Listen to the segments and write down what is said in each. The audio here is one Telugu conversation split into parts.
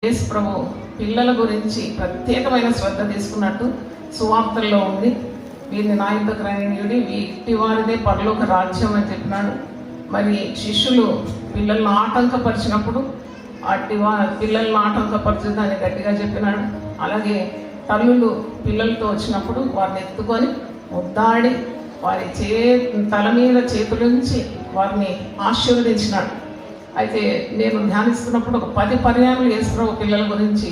యేసు ప్రభు పిల్లల గురించి ప్రత్యేకమైన శ్రద్ధ తీసుకున్నట్టు సువార్తల్లో ఉంది. వీరిని నా యుద్ధకు రానియుడి, వీటి వారిదే పరలోక రాజ్యం అని చెప్పినాడు. మరి శిష్యులు పిల్లలను ఆటంకపరిచినప్పుడు పిల్లలను ఆటంకపరచదని గట్టిగా చెప్పినాడు. అలాగే తల్లులు పిల్లలతో వచ్చినప్పుడు వారిని ఎత్తుకొని ముద్దాడి వారి తల మీద చేతులుంచి వారిని ఆశీర్వదించినాడు. అయితే నేను ధ్యానిస్తున్నప్పుడు ఒక 10 పర్యాయాలు యేసుప్రభు పిల్లల గురించి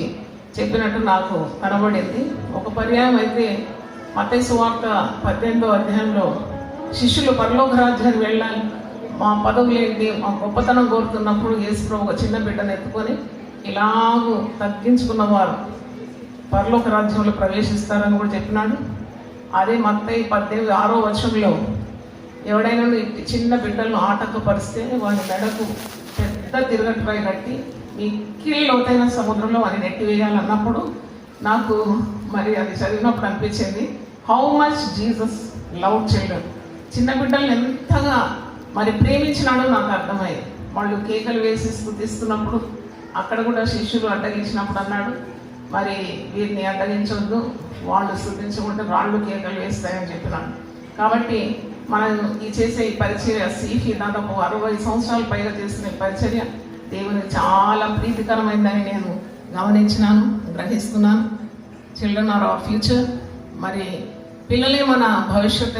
చెప్పినట్టు నాకు కనబడింది. ఒక పర్యాయం అయితే మత్తయి సువార్త 18వ అధ్యాయంలో శిష్యులు పరలోక రాజ్యానికి వెళ్ళాలి, మా పదవులేంటి, మా గొప్పతనం కోరుతున్నప్పుడు యేసుప్రభు ఒక చిన్న బిడ్డను ఎత్తుకొని ఇలాగూ తగ్గించుకున్నవారు పరలోక రాజ్యంలో ప్రవేశిస్తారని కూడా చెప్పినాడు. అదే మత్తయి 18:6వ వచనంలో ఎవడైనా చిన్న బిడ్డలను ఆటంకపరిస్తే వాని మెడకు పెద్ద తిరగట్రాయి కట్టి మిక్కిలి లోతైన సముద్రంలో వారిని నెట్టివేయాలన్నప్పుడు నాకు మరి అది చదివినప్పుడు అనిపించింది, how much Jesus love children. చిన్న బిడ్డలను ఎంతగా మరి ప్రేమించినాడో నాకు అర్థమయ్యేది. వాళ్ళు కేకలు వేసి స్తుతిస్తున్నప్పుడు అక్కడ కూడా శిష్యులు అడ్డగించినప్పుడు అన్నాడు, మరి వీరిని అడ్డగించవద్దు, వాళ్ళు స్తుతించకుండా రాళ్ళు కేకలు వేస్తాయని చెప్పినాడు. కాబట్టి మనం చేసే ఈ పరిచర్య సీఫీ దాదాపు 60 సంవత్సరాల పైగా చేసిన పరిచర్య దేవునికి చాలా ప్రీతికరమైందని నేను గమనించినాను, గ్రహిస్తున్నాను. Children are our future. మరి పిల్లలే మన భవిష్యత్తు.